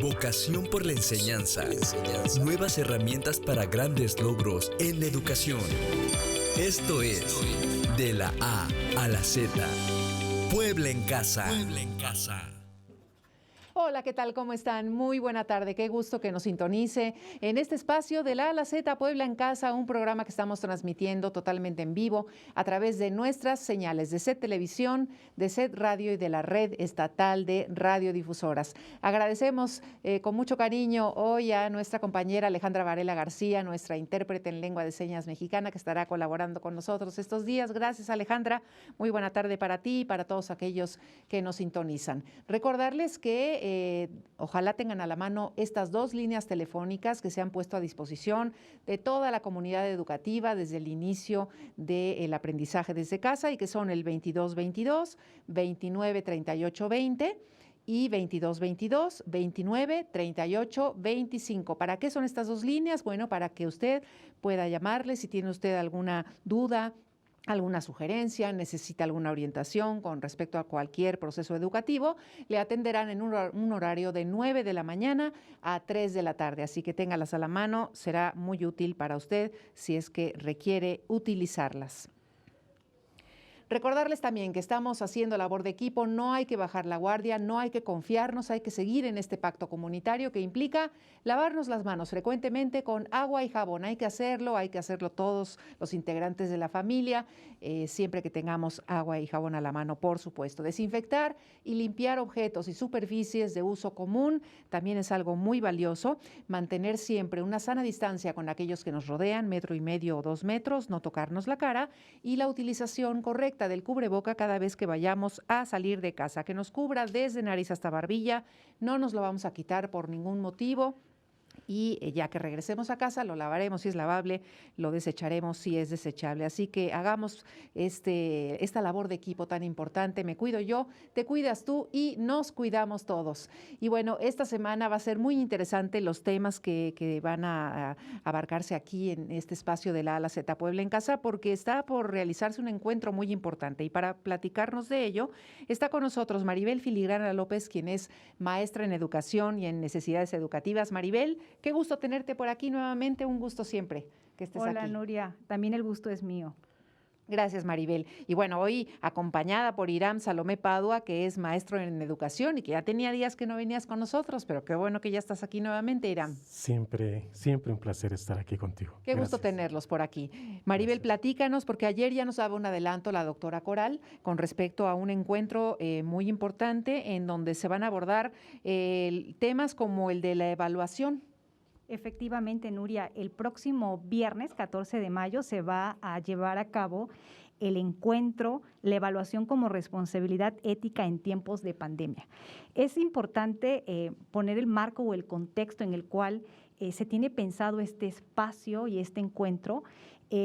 Vocación por la enseñanza. Nuevas herramientas para grandes logros en la educación. Esto es De la A a la Z. Puebla en Casa. Puebla en Casa. Hola, ¿qué tal? ¿Cómo están? Muy buena tarde. Qué gusto que nos sintonice en este espacio de la A a la Z, Puebla en Casa, un programa que estamos transmitiendo totalmente en vivo a través de nuestras señales de SET Televisión, de SET Radio y de la Red Estatal de Radiodifusoras. Agradecemos con mucho cariño hoy a nuestra compañera Alejandra Varela García, nuestra intérprete en lengua de señas mexicana, que estará colaborando con nosotros estos días. Gracias, Alejandra. Muy buena tarde para ti y para todos aquellos que nos sintonizan. Recordarles que ojalá tengan a la mano estas dos líneas telefónicas que se han puesto a disposición de toda la comunidad educativa desde el inicio del aprendizaje desde casa y que son el 2222 29 38 20 y 2222 29 38 25. ¿Para qué son estas dos líneas? Bueno, para que usted pueda llamarle si tiene usted alguna duda, alguna sugerencia, necesita alguna orientación con respecto a cualquier proceso educativo, le atenderán en un horario de 9 de la mañana a 3 de la tarde. Así que téngalas a la mano, será muy útil para usted si es que requiere utilizarlas. Recordarles también que estamos haciendo labor de equipo, no hay que bajar la guardia, no hay que confiarnos, hay que seguir en este pacto comunitario que implica lavarnos las manos frecuentemente con agua y jabón. Hay que hacerlo todos los integrantes de la familia, siempre que tengamos agua y jabón a la mano, por supuesto. Desinfectar y limpiar objetos y superficies de uso común también es algo muy valioso. Mantener siempre una sana distancia con aquellos que nos rodean, 1,5 metros o 2 metros, no tocarnos la cara, y la utilización correcta del cubreboca cada vez que vayamos a salir de casa, que nos cubra desde nariz hasta barbilla, no nos lo vamos a quitar por ningún motivo. Y ya que regresemos a casa, lo lavaremos si es lavable, lo desecharemos si es desechable. Así que hagamos esta labor de equipo tan importante. Me cuido yo, te cuidas tú y nos cuidamos todos. Y bueno, esta semana va a ser muy interesante los temas que van a abarcarse aquí en este espacio de la A a la Z Puebla en Casa, porque está por realizarse un encuentro muy importante. Y para platicarnos de ello, está con nosotros Maribel Filigrana López, quien es maestra en educación y en necesidades educativas. Maribel, qué gusto tenerte por aquí nuevamente, un gusto siempre que estés aquí. Hola, Nuria, también el gusto es mío. Gracias, Maribel. Y bueno, hoy acompañada por Iram Salomé Padua, que es maestro en educación y que ya tenía días que no venías con nosotros, pero qué bueno que ya estás aquí nuevamente, Iram. Siempre un placer estar aquí contigo. Qué gusto tenerlos por aquí. Maribel, platícanos, porque ayer ya nos daba un adelanto la doctora Coral con respecto a un encuentro muy importante en donde se van a abordar temas como el de la evaluación. Efectivamente, Nuria, el próximo viernes 14 de mayo se va a llevar a cabo el encuentro, la evaluación como responsabilidad ética en tiempos de pandemia. Es importante poner el marco o el contexto en el cual se tiene pensado este espacio y este encuentro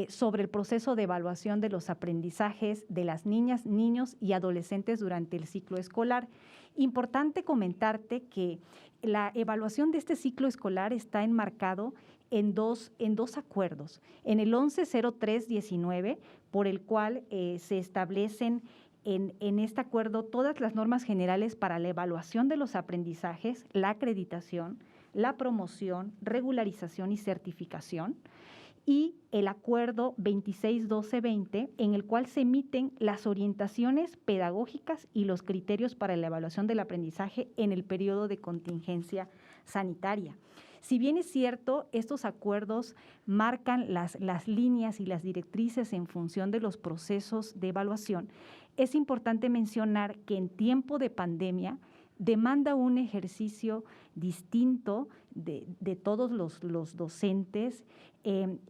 sobre el proceso de evaluación de los aprendizajes de las niñas, niños y adolescentes durante el ciclo escolar. Importante comentarte que la evaluación de este ciclo escolar está enmarcado en dos acuerdos. En el 110319, por el cual se establecen en este acuerdo todas las normas generales para la evaluación de los aprendizajes, la acreditación, la promoción, regularización y certificación, y el acuerdo 261220, en el cual se emiten las orientaciones pedagógicas y los criterios para la evaluación del aprendizaje en el periodo de contingencia sanitaria. Si bien es cierto, estos acuerdos marcan las líneas y las directrices en función de los procesos de evaluación, es importante mencionar que en tiempo de pandemia demanda un ejercicio distinto de todos los docentes en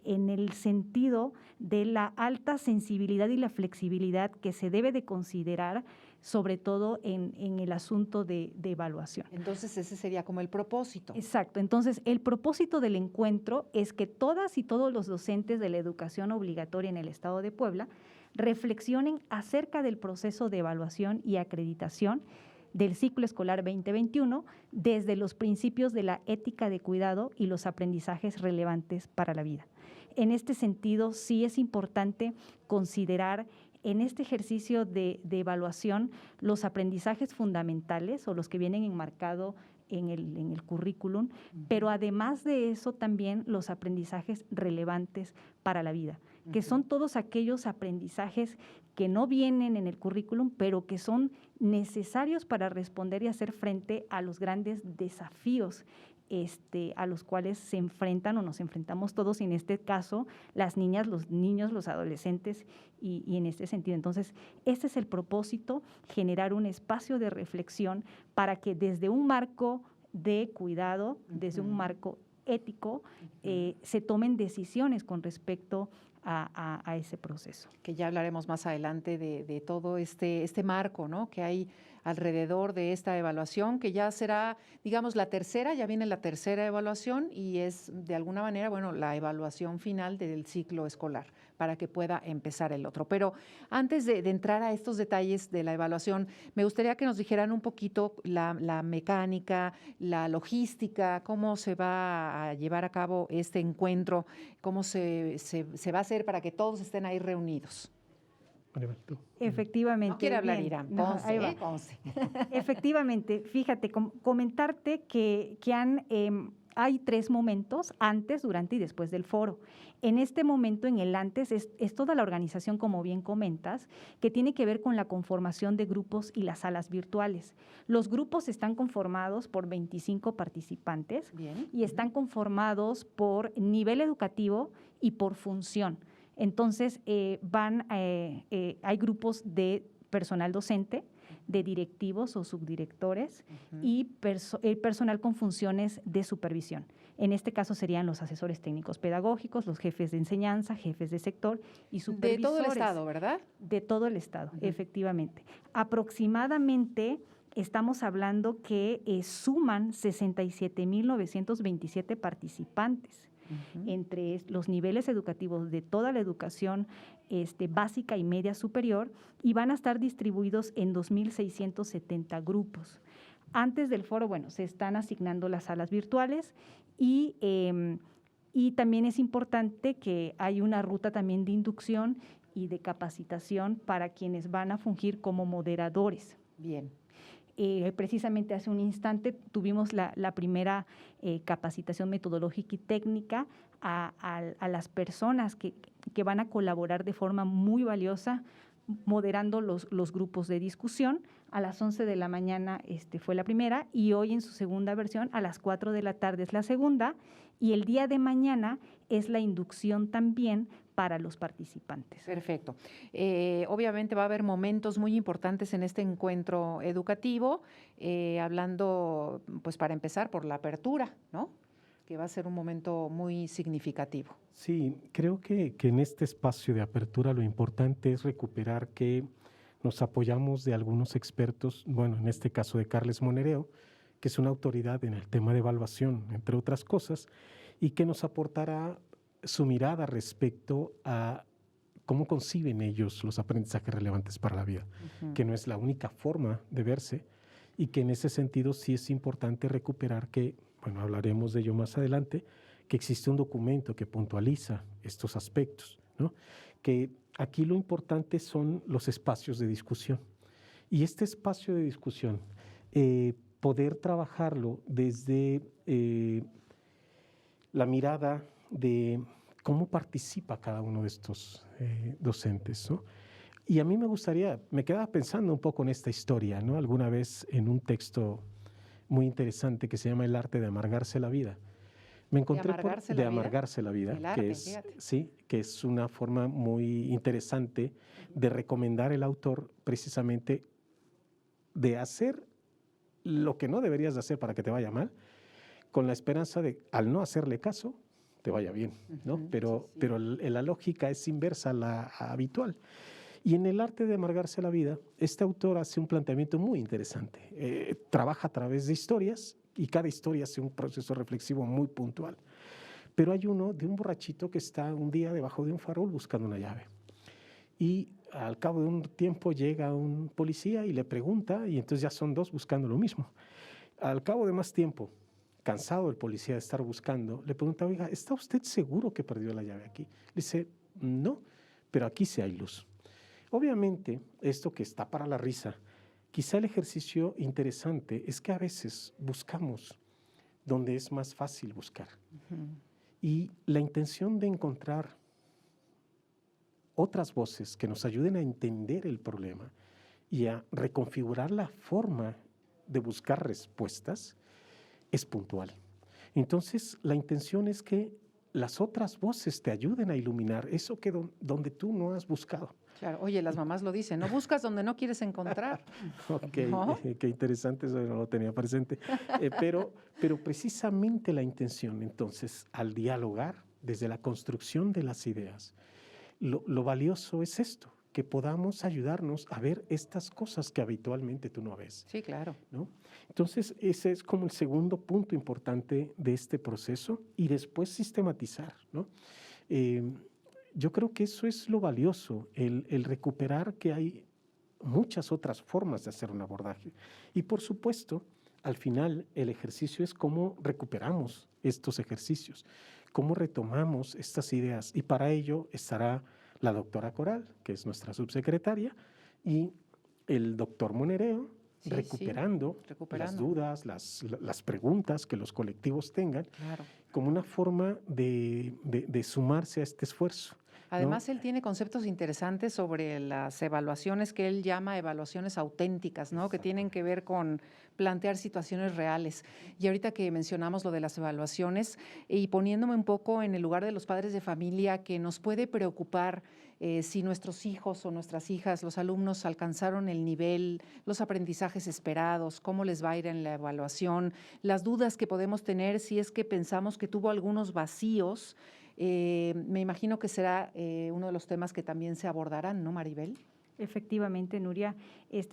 el sentido de la alta sensibilidad y la flexibilidad que se debe de considerar, sobre todo en el asunto de evaluación. Entonces ese sería como el propósito. Exacto. Entonces el propósito del encuentro es que todas y todos los docentes de la educación obligatoria en el Estado de Puebla reflexionen acerca del proceso de evaluación y acreditación del ciclo escolar 2021 desde los principios de la ética de cuidado y los aprendizajes relevantes para la vida. En este sentido, sí es importante considerar En este ejercicio de evaluación, los aprendizajes fundamentales o los que vienen enmarcados en el currículum, pero además de eso también los aprendizajes relevantes para la vida, que son todos aquellos aprendizajes que no vienen en el currículum, pero que son necesarios para responder y hacer frente a los grandes desafíos a los cuales se enfrentan o nos enfrentamos todos, y en este caso las niñas, los niños, los adolescentes y en este sentido. Entonces, este es el propósito, generar un espacio de reflexión para que desde un marco de cuidado, desde un marco ético, se tomen decisiones con respecto a ese proceso. Que ya hablaremos más adelante de todo este marco, ¿no?, que hay alrededor de esta evaluación, que ya será, digamos, la tercera, ya viene la tercera evaluación y es de alguna manera, bueno, la evaluación final del ciclo escolar para que pueda empezar el otro. Pero antes de entrar a estos detalles de la evaluación, me gustaría que nos dijeran un poquito la mecánica, la logística, cómo se va a llevar a cabo este encuentro, cómo se va a hacer para que todos estén ahí reunidos. Efectivamente. No quiere hablar bien. Irán, No, Ponce, ahí va. Ponce. Efectivamente, fíjate, comentarte que hay 3 momentos, antes, durante y después del foro. En este momento, en el antes, es toda la organización, como bien comentas, que tiene que ver con la conformación de grupos y las salas virtuales. Los grupos están conformados por 25 participantes. Bien. Y están conformados por nivel educativo y por función. Entonces, hay grupos de personal docente, de directivos o subdirectores y personal con funciones de supervisión. En este caso serían los asesores técnicos pedagógicos, los jefes de enseñanza, jefes de sector y supervisores. De todo el estado, ¿verdad? De todo el estado, efectivamente. Aproximadamente estamos hablando que suman 67,927 participantes. Entre los niveles educativos de toda la educación básica y media superior, y van a estar distribuidos en 2,670 grupos. Antes del foro, bueno, se están asignando las salas virtuales y también es importante que hay una ruta también de inducción y de capacitación para quienes van a fungir como moderadores. Bien. Precisamente hace un instante tuvimos la primera capacitación metodológica y técnica a las personas que van a colaborar de forma muy valiosa, moderando los grupos de discusión. A las 11 de la mañana fue la primera, y hoy en su segunda versión a las 4 de la tarde es la segunda, y el día de mañana es la inducción también para los participantes. Perfecto. Obviamente va a haber momentos muy importantes en este encuentro educativo, hablando, pues para empezar, por la apertura, ¿no?, que va a ser un momento muy significativo. Sí, creo que en este espacio de apertura lo importante es recuperar que nos apoyamos de algunos expertos, bueno, en este caso de Carles Monereo, que es una autoridad en el tema de evaluación, entre otras cosas, y que nos aportará su mirada respecto a cómo conciben ellos los aprendizajes relevantes para la vida, que no es la única forma de verse, y que en ese sentido sí es importante recuperar que, bueno, hablaremos de ello más adelante, que existe un documento que puntualiza estos aspectos, ¿no? Que aquí lo importante son los espacios de discusión. Y este espacio de discusión, poder trabajarlo desde la mirada de cómo participa cada uno de estos docentes, ¿no? Y a mí me quedaba pensando un poco en esta historia, ¿no? Alguna vez en un texto muy interesante que se llama El arte de amargarse la vida. Me encontré de amargarse la vida, que es una forma muy interesante de recomendar el autor, precisamente de hacer lo que no deberías de hacer para que te vaya mal, con la esperanza de, al no hacerle caso, te vaya bien, ¿no? Pero la lógica es inversa a la habitual. Y en El arte de amargarse la vida, este autor hace un planteamiento muy interesante. Trabaja a través de historias, y cada historia hace un proceso reflexivo muy puntual. Pero hay uno de un borrachito que está un día debajo de un farol buscando una llave. Y al cabo de un tiempo llega un policía y le pregunta, y entonces ya son dos buscando lo mismo. Al cabo de más tiempo, cansado el policía de estar buscando, le pregunta, oiga, ¿está usted seguro que perdió la llave aquí? Le dice, no, pero aquí sí hay luz. Obviamente, esto que está para la risa, quizá el ejercicio interesante es que a veces buscamos donde es más fácil buscar. Y la intención de encontrar otras voces que nos ayuden a entender el problema y a reconfigurar la forma de buscar respuestas es puntual. Entonces, la intención es que las otras voces te ayuden a iluminar eso que donde tú no has buscado. Claro, oye, las mamás lo dicen, no buscas donde no quieres encontrar. Ok, ¿No? qué interesante, eso no lo tenía presente. Pero precisamente la intención, entonces, al dialogar desde la construcción de las ideas, lo valioso es esto, que podamos ayudarnos a ver estas cosas que habitualmente tú no ves. Sí, claro. ¿No? Entonces, ese es como el segundo punto importante de este proceso y después sistematizar, ¿no? Yo creo que eso es lo valioso, el recuperar que hay muchas otras formas de hacer un abordaje. Y por supuesto, al final, el ejercicio es cómo recuperamos estos ejercicios, cómo retomamos estas ideas. Y para ello estará la doctora Coral, que es nuestra subsecretaria, y el doctor Monereo, Sí, recuperando las dudas, las preguntas que los colectivos tengan, claro, como una forma de sumarse a este esfuerzo. Además, ¿no? él tiene conceptos interesantes sobre las evaluaciones que él llama evaluaciones auténticas, ¿no? Que tienen que ver con plantear situaciones reales. Y ahorita que mencionamos lo de las evaluaciones y poniéndome un poco en el lugar de los padres de familia, que nos puede preocupar si nuestros hijos o nuestras hijas, los alumnos alcanzaron el nivel, los aprendizajes esperados, cómo les va a ir en la evaluación, las dudas que podemos tener si es que pensamos que tuvo algunos vacíos. Me imagino que será uno de los temas que también se abordarán, ¿no, Maribel? Efectivamente, Nuria,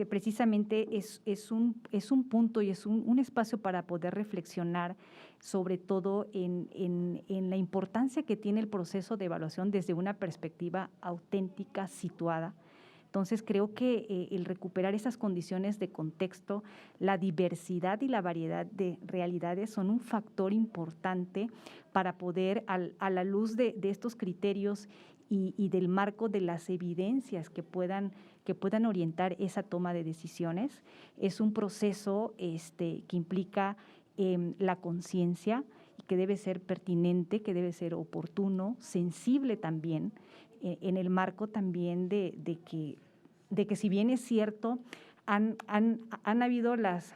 precisamente es un punto y es un espacio para poder reflexionar sobre todo en la importancia que tiene el proceso de evaluación desde una perspectiva auténtica, situada. Entonces, creo que el recuperar esas condiciones de contexto, la diversidad y la variedad de realidades son un factor importante para poder, a la luz de estos criterios y del marco de las evidencias que puedan orientar esa toma de decisiones. Es un proceso que implica la conciencia y que debe ser pertinente, que debe ser oportuno, sensible también, en el marco también de que si bien es cierto, han habido las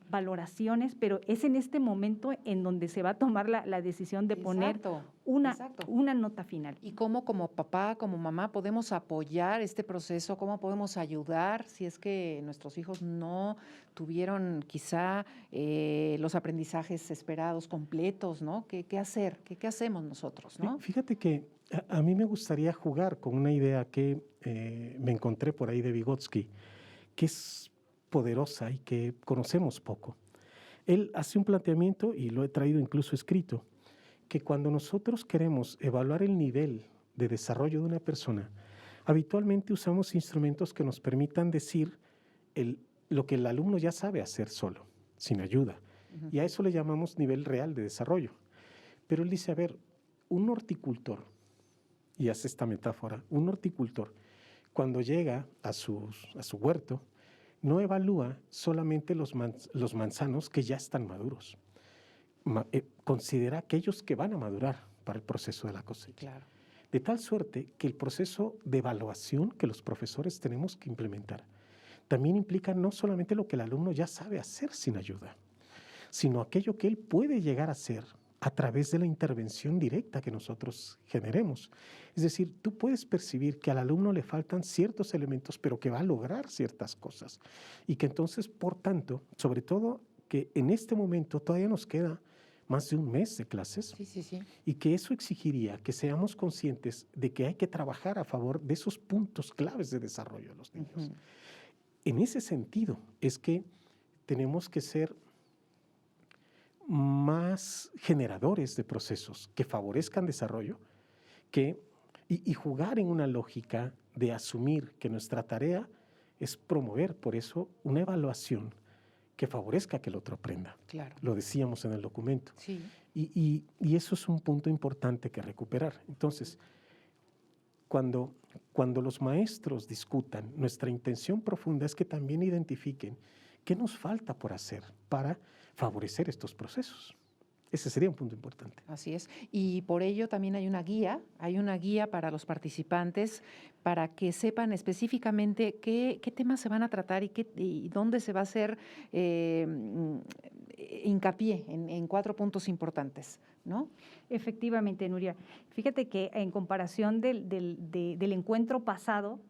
valoraciones, pero es en este momento en donde se va a tomar la decisión de poner una nota final. Y cómo como papá, como mamá, podemos apoyar este proceso, cómo podemos ayudar si es que nuestros hijos no tuvieron quizá los aprendizajes esperados completos, ¿no? ¿Qué hacer? ¿Qué hacemos nosotros, no? Fíjate que a mí me gustaría jugar con una idea que me encontré por ahí de Vygotsky, que es poderosa y que conocemos poco. Él hace un planteamiento, y lo he traído incluso escrito, que cuando nosotros queremos evaluar el nivel de desarrollo de una persona, habitualmente usamos instrumentos que nos permitan decir lo que el alumno ya sabe hacer solo, sin ayuda. Y a eso le llamamos nivel real de desarrollo. Pero él dice, a ver, un horticultor, y hace esta metáfora, un horticultor, cuando llega a su huerto, no evalúa solamente los manzanos que ya están maduros. Considera aquellos que van a madurar para el proceso de la cosecha. Claro. De tal suerte que el proceso de evaluación que los profesores tenemos que implementar también implica no solamente lo que el alumno ya sabe hacer sin ayuda, sino aquello que él puede llegar a hacer a través de la intervención directa que nosotros generemos. Es decir, tú puedes percibir que al alumno le faltan ciertos elementos, pero que va a lograr ciertas cosas. Y que entonces, por tanto, sobre todo que en este momento todavía nos queda más de un mes de clases. Sí. Y que eso exigiría que seamos conscientes de que hay que trabajar a favor de esos puntos claves de desarrollo de los niños. En ese sentido es que tenemos que ser más generadores de procesos que favorezcan desarrollo y jugar en una lógica de asumir que nuestra tarea es promover, por eso, una evaluación que favorezca que el otro aprenda. Claro. Lo decíamos en el documento. Sí. Y eso es un punto importante que recuperar. Entonces, cuando los maestros discutan, nuestra intención profunda es que también identifiquen qué nos falta por hacer para favorecer estos procesos. Ese sería un punto importante. Así es. Y por ello también hay una guía para los participantes para que sepan específicamente qué temas se van a tratar y dónde se va a hacer hincapié en 4 puntos importantes, ¿no? Efectivamente, Nuria. Fíjate que en comparación del encuentro pasado,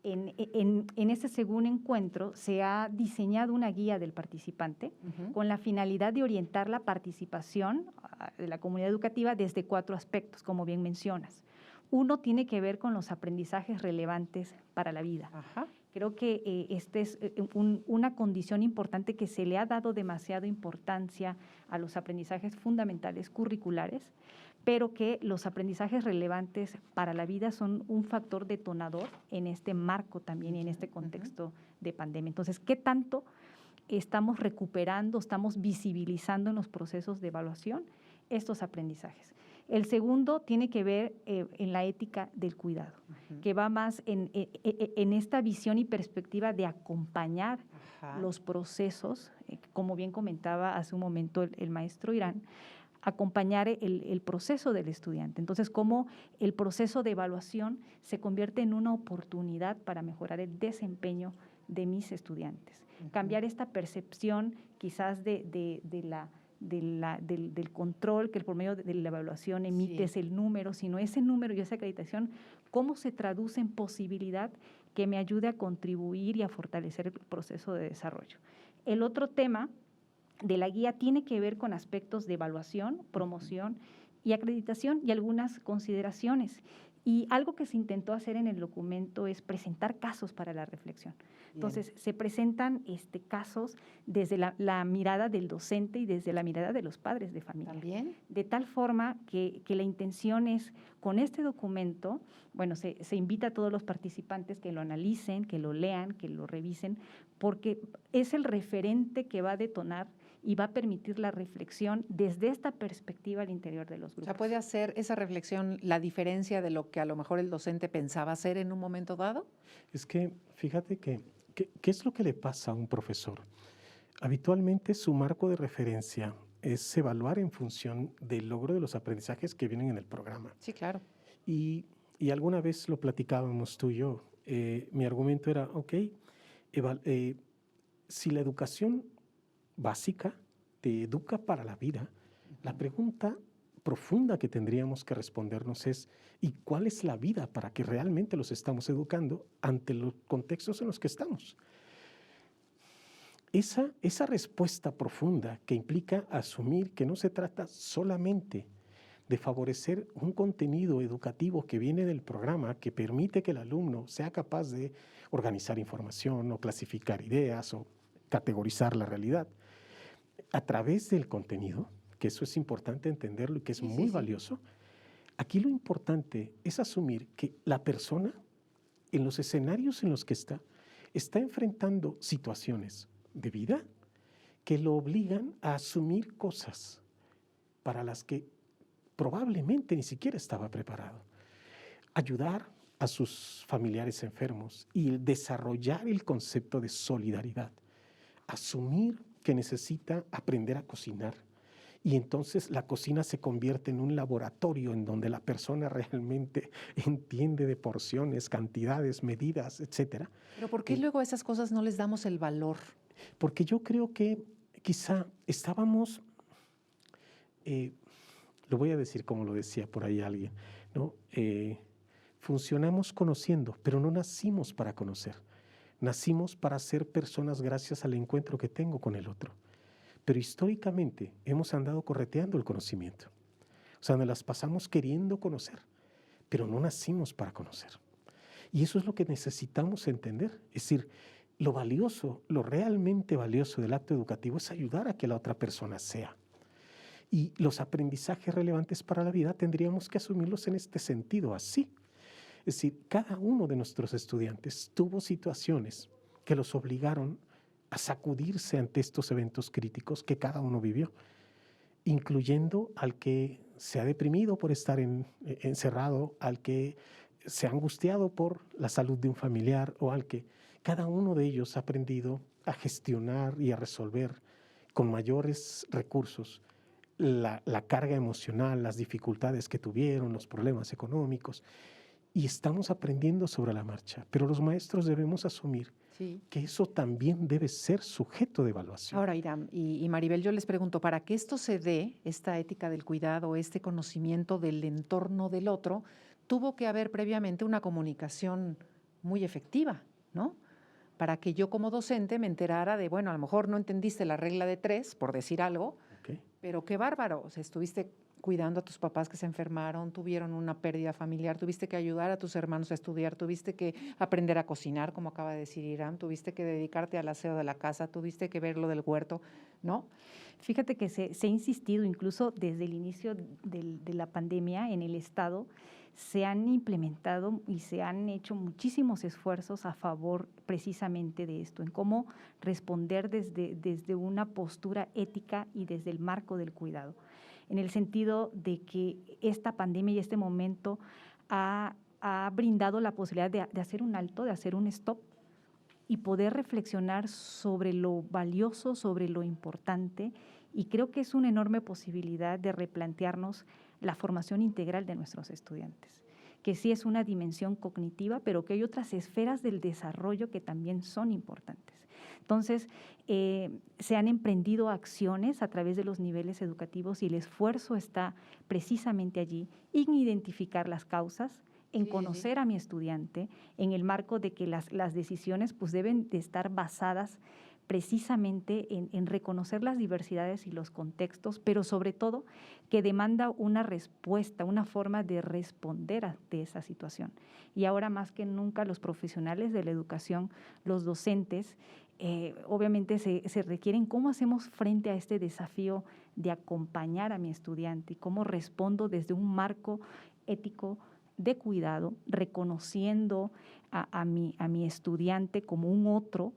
en este segundo encuentro se ha diseñado una guía del participante con la finalidad de orientar la participación de la comunidad educativa desde 4 aspectos, como bien mencionas. Uno tiene que ver con los aprendizajes relevantes para la vida. Ajá. Creo que esta es una condición importante que se le ha dado demasiada importancia a los aprendizajes fundamentales curriculares, pero que los aprendizajes relevantes para la vida son un factor detonador en este marco también y en este contexto de pandemia. Entonces, ¿qué tanto estamos recuperando, estamos visibilizando en los procesos de evaluación estos aprendizajes? El segundo tiene que ver en la ética del cuidado, que va más en esta visión y perspectiva de acompañar los procesos, como bien comentaba hace un momento el maestro Irán, acompañar el proceso del estudiante. Entonces, cómo el proceso de evaluación se convierte en una oportunidad para mejorar el desempeño de mis estudiantes. Cambiar esta percepción quizás del control que por medio de la evaluación emites el número, sino ese número y esa acreditación, cómo se traduce en posibilidad que me ayude a contribuir y a fortalecer el proceso de desarrollo. El otro tema de la guía tiene que ver con aspectos de evaluación, promoción y acreditación y algunas consideraciones. Y algo que se intentó hacer en el documento es presentar casos para la reflexión. Entonces, se presentan casos desde la mirada del docente y desde la mirada de los padres de familia. ¿También? De tal forma que la intención es, con este documento, bueno, se invita a todos los participantes que lo analicen, que lo lean, que lo revisen, porque es el referente que va a detonar y va a permitir la reflexión desde esta perspectiva al interior de los grupos. O sea, ¿puede hacer esa reflexión la diferencia de lo que a lo mejor el docente pensaba hacer en un momento dado? Es que, fíjate ¿qué es lo que le pasa a un profesor? Habitualmente su marco de referencia es evaluar en función del logro de los aprendizajes que vienen en el programa. Sí, claro. Y alguna vez lo platicábamos tú y yo. Mi argumento era, si la educación básica te educa para la vida, la pregunta profunda que tendríamos que respondernos es ¿y cuál es la vida para que realmente los estamos educando ante los contextos en los que estamos? Esa respuesta profunda que implica asumir que no se trata solamente de favorecer un contenido educativo que viene del programa que permite que el alumno sea capaz de organizar información o clasificar ideas o categorizar la realidad a través del contenido, que eso es importante entenderlo y que es muy valioso. Aquí lo importante es asumir que la persona en los escenarios en los que está enfrentando situaciones de vida que lo obligan a asumir cosas para las que probablemente ni siquiera estaba preparado. Ayudar a sus familiares enfermos y desarrollar el concepto de solidaridad. Asumir que necesita aprender a cocinar y entonces la cocina se convierte en un laboratorio en donde la persona realmente entiende de porciones, cantidades, medidas, etcétera. Pero ¿por qué luego a esas cosas no les damos el valor? Porque yo creo que quizá estábamos, lo voy a decir como lo decía por ahí alguien, ¿no? Funcionamos conociendo, pero no nacimos para conocer. Nacimos para ser personas gracias al encuentro que tengo con el otro. Pero históricamente hemos andado correteando el conocimiento. O sea, nos las pasamos queriendo conocer, pero no nacimos para conocer. Y eso es lo que necesitamos entender. Es decir, lo valioso, lo realmente valioso del acto educativo es ayudar a que la otra persona sea. Y los aprendizajes relevantes para la vida tendríamos que asumirlos en este sentido, así. Es decir, cada uno de nuestros estudiantes tuvo situaciones que los obligaron a sacudirse ante estos eventos críticos que cada uno vivió, incluyendo al que se ha deprimido por estar encerrado, al que se ha angustiado por la salud de un familiar o al que cada uno de ellos ha aprendido a gestionar y a resolver con mayores recursos la carga emocional, las dificultades que tuvieron, los problemas económicos, y estamos aprendiendo sobre la marcha, pero los maestros debemos asumir que eso también debe ser sujeto de evaluación. Ahora, Iram y Maribel, yo les pregunto, para que esto se dé, esta ética del cuidado, este conocimiento del entorno del otro, tuvo que haber previamente una comunicación muy efectiva, ¿no? Para que yo como docente me enterara de, bueno, a lo mejor no entendiste la regla de 3, por decir algo, pero qué bárbaro, o sea, estuviste cuidando a tus papás que se enfermaron, tuvieron una pérdida familiar, tuviste que ayudar a tus hermanos a estudiar, tuviste que aprender a cocinar, como acaba de decir Iram, tuviste que dedicarte al aseo de la casa, tuviste que ver lo del huerto, ¿no? Fíjate que se ha insistido incluso desde el inicio de la pandemia en el Estado, se han implementado y se han hecho muchísimos esfuerzos a favor precisamente de esto, en cómo responder desde una postura ética y desde el marco del cuidado, en el sentido de que esta pandemia y este momento ha brindado la posibilidad de hacer un alto, de hacer un stop y poder reflexionar sobre lo valioso, sobre lo importante, y creo que es una enorme posibilidad de replantearnos la formación integral de nuestros estudiantes, que sí es una dimensión cognitiva, pero que hay otras esferas del desarrollo que también son importantes. Entonces, se han emprendido acciones a través de los niveles educativos y el esfuerzo está precisamente allí, en identificar las causas, en conocer a mi estudiante, en el marco de que las decisiones pues, deben de estar basadas precisamente en reconocer las diversidades y los contextos, pero sobre todo que demanda una respuesta, una forma de responder ante esa situación. Y ahora más que nunca los profesionales de la educación, los docentes, obviamente se requieren cómo hacemos frente a este desafío de acompañar a mi estudiante y cómo respondo desde un marco ético de cuidado, reconociendo a mi estudiante como un otro,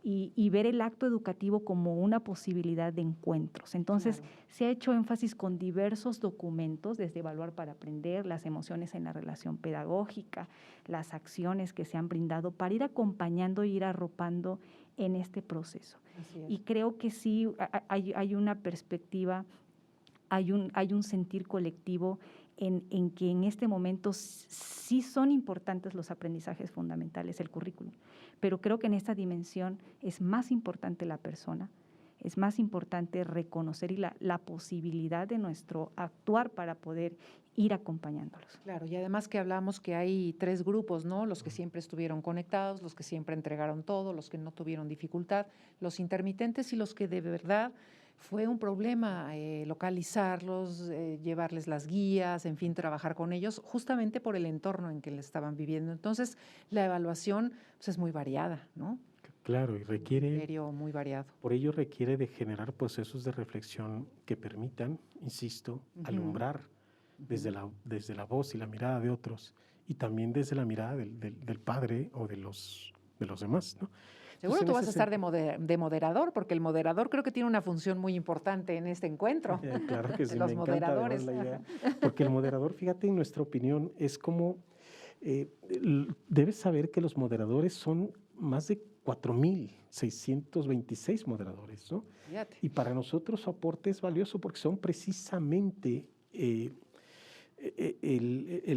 y ver el acto educativo como una posibilidad de encuentros. Entonces, se ha hecho énfasis con diversos documentos, desde Evaluar para Aprender, las emociones en la relación pedagógica, las acciones que se han brindado para ir acompañando e ir arropando en este proceso. Y creo que sí hay una perspectiva, hay un sentir colectivo en que en este momento sí son importantes los aprendizajes fundamentales, el currículum, pero creo que en esta dimensión es más importante la persona, es más importante reconocer y la posibilidad de nuestro actuar para poder ir acompañándolos. Claro, y además que hablamos que hay 3 grupos, ¿no? Los que siempre estuvieron conectados, los que siempre entregaron todo, los que no tuvieron dificultad, los intermitentes y los que de verdad fue un problema localizarlos, llevarles las guías, en fin, trabajar con ellos, justamente por el entorno en que le estaban viviendo. Entonces, la evaluación pues, es muy variada, ¿no? Claro, y requiere… Un criterio muy variado. Por ello requiere de generar procesos de reflexión que permitan, insisto, alumbrar desde la voz y la mirada de otros, y también desde la mirada del padre o de los demás, ¿no? Seguro tú vas a estar de moderador, porque el moderador creo que tiene una función muy importante en este encuentro. Claro que sí, los me moderadores. encanta además la idea, porque el moderador, fíjate, en nuestra opinión, es como, debes saber que los moderadores son más de 4,626 moderadores, ¿no? Fíjate. Y para nosotros su aporte es valioso porque son precisamente el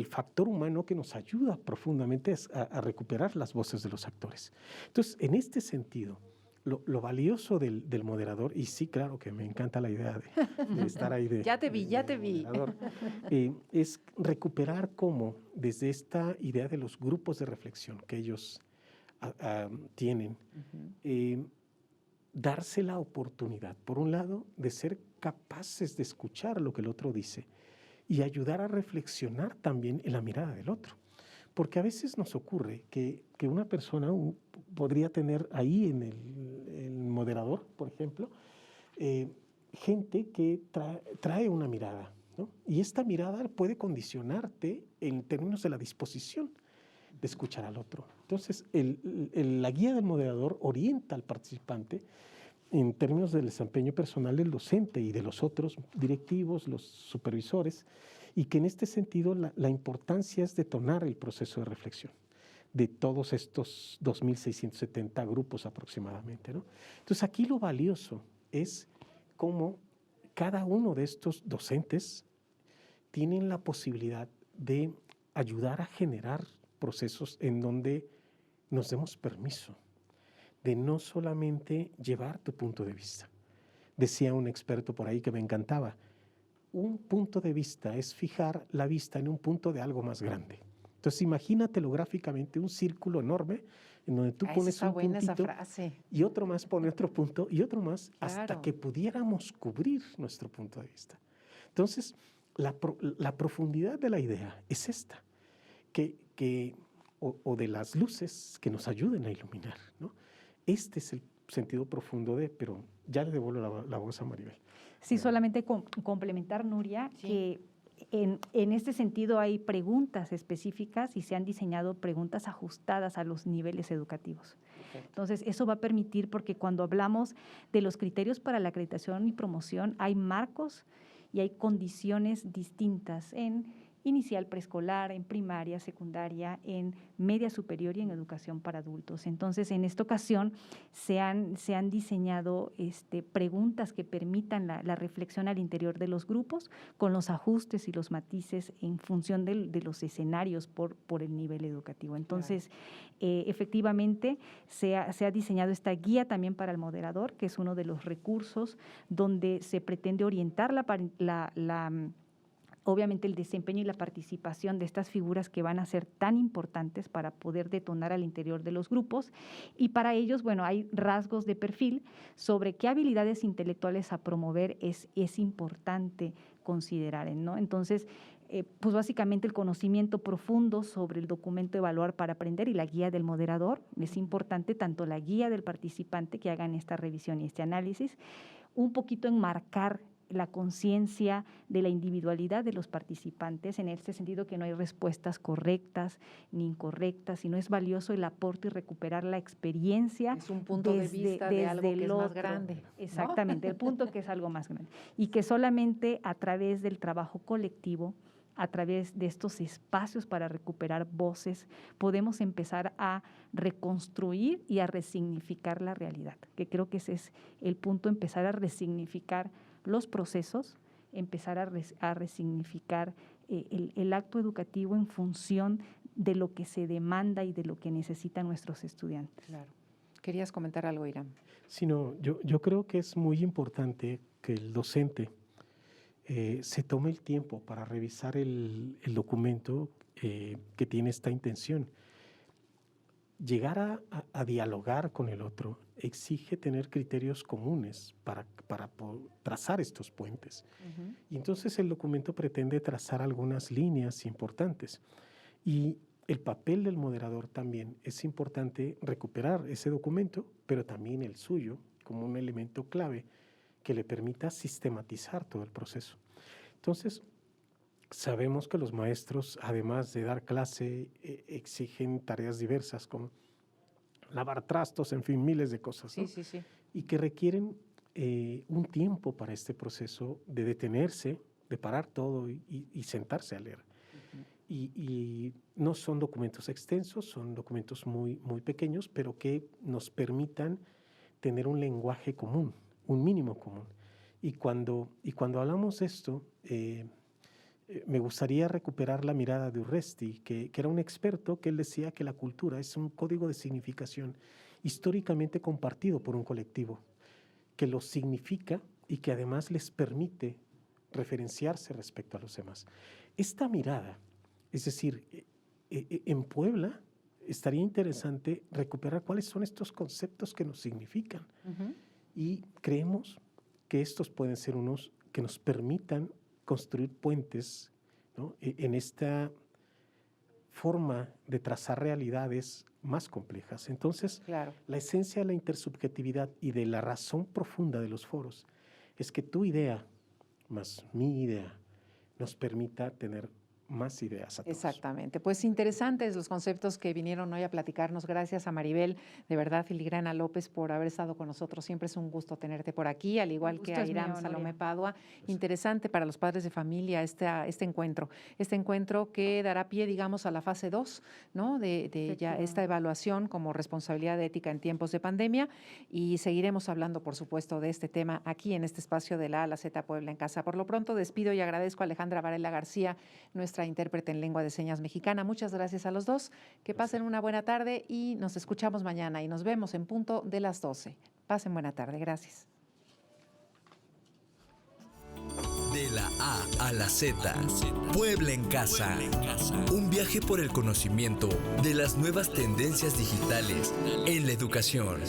factor humano que nos ayuda profundamente a recuperar las voces de los actores. Entonces, en este sentido, lo valioso del moderador, y sí, claro que me encanta la idea de estar ahí ya te vi. Es recuperar cómo desde esta idea de los grupos de reflexión que ellos tienen, darse la oportunidad, por un lado, de ser capaces de escuchar lo que el otro dice y ayudar a reflexionar también en la mirada del otro. Porque a veces nos ocurre que una persona podría tener ahí en el moderador, por ejemplo, gente que trae una mirada, ¿no? Y esta mirada puede condicionarte en términos de la disposición de escuchar al otro. Entonces, la guía del moderador orienta al participante en términos del desempeño personal del docente y de los otros directivos, los supervisores, y que en este sentido la importancia es detonar el proceso de reflexión de todos estos 2.670 grupos aproximadamente, ¿no? Entonces aquí lo valioso es cómo cada uno de estos docentes tienen la posibilidad de ayudar a generar procesos en donde nos demos permiso de no solamente llevar tu punto de vista. Decía un experto por ahí que me encantaba, un punto de vista es fijar la vista en un punto de algo más grande. Entonces imagínatelo gráficamente, un círculo enorme en donde tú pones un puntito y otro más pone otro punto y otro más, claro, hasta que pudiéramos cubrir nuestro punto de vista. Entonces, la profundidad de la idea es esta, o de las luces que nos ayuden a iluminar, ¿no? Este es el sentido profundo pero ya le devuelvo la voz a Maribel. Sí, solamente complementar, Nuria, sí, que en este sentido hay preguntas específicas y se han diseñado preguntas ajustadas a los niveles educativos. Perfecto. Entonces, eso va a permitir, porque cuando hablamos de los criterios para la acreditación y promoción, hay marcos y hay condiciones distintas en inicial, preescolar, en primaria, secundaria, en media superior y en educación para adultos. Entonces, en esta ocasión se han diseñado preguntas que permitan la reflexión al interior de los grupos con los ajustes y los matices en función de los escenarios por el nivel educativo. Entonces, efectivamente, se ha diseñado esta guía también para el moderador, que es uno de los recursos donde se pretende orientar obviamente el desempeño y la participación de estas figuras que van a ser tan importantes para poder detonar al interior de los grupos. Y para ellos, bueno, hay rasgos de perfil sobre qué habilidades intelectuales a promover es importante considerar, ¿no? Entonces, pues básicamente el conocimiento profundo sobre el documento Evaluar para Aprender y la guía del moderador. Es importante tanto la guía del participante que hagan esta revisión y este análisis, un poquito enmarcar la conciencia de la individualidad de los participantes, en este sentido que no hay respuestas correctas ni incorrectas, sino es valioso el aporte y recuperar la experiencia. Es un punto de vista de algo que es más grande. Exactamente, ¿no? El punto que es algo más grande. Y que solamente a través del trabajo colectivo, a través de estos espacios para recuperar voces, podemos empezar a reconstruir y a resignificar la realidad, que creo que ese es el punto, empezar a resignificar los procesos, empezar a resignificar el acto educativo en función de lo que se demanda y de lo que necesitan nuestros estudiantes. Claro. ¿Querías comentar algo, Irán? Sí, no, yo creo que es muy importante que el docente se tome el tiempo para revisar el documento que tiene esta intención. Llegar a dialogar con el otro exige tener criterios comunes para trazar estos puentes. Uh-huh. Y entonces el documento pretende trazar algunas líneas importantes. Y el papel del moderador también es importante recuperar ese documento, pero también el suyo como un elemento clave que le permita sistematizar todo el proceso. Entonces, sabemos que los maestros, además de dar clase, exigen tareas diversas como lavar trastos, en fin, miles de cosas, ¿no? Sí. Y que requieren un tiempo para este proceso de detenerse, de parar todo y sentarse a leer. Uh-huh. Y no son documentos extensos, son documentos muy, muy pequeños, pero que nos permitan tener un lenguaje común, un mínimo común. Y cuando hablamos de esto, me gustaría recuperar la mirada de Urresti, que era un experto que él decía que la cultura es un código de significación históricamente compartido por un colectivo, que los significa y que además les permite referenciarse respecto a los demás. Esta mirada, es decir, en Puebla estaría interesante recuperar cuáles son estos conceptos que nos significan. Uh-huh. Y creemos que estos pueden ser unos que nos permitan construir puentes, ¿no?, en esta forma de trazar realidades más complejas. Entonces, claro, la esencia de la intersubjetividad y de la razón profunda de los foros es que tu idea más mi idea nos permita tener más ideas a todos. Exactamente. Pues interesantes los conceptos que vinieron hoy a platicarnos. Gracias a Maribel, de verdad, Filigrana López, por haber estado con nosotros. Siempre es un gusto tenerte por aquí, al igual que a Iram Salomé Padua. Interesante para los padres de familia este encuentro que dará pie, digamos, a la fase 2, ¿no? de ya esta evaluación como responsabilidad ética en tiempos de pandemia, y seguiremos hablando, por supuesto, de este tema aquí en este espacio de la A a la Z Puebla en Casa. Por lo pronto, despido y agradezco a Alejandra Varela García, nuestra intérprete en lengua de señas mexicana. Muchas gracias a los dos. Que pasen una buena tarde y nos escuchamos mañana y nos vemos en punto de las 12. Pasen buena tarde. Gracias. De la A a la Z, Puebla en Casa. Un viaje por el conocimiento de las nuevas tendencias digitales en la educación.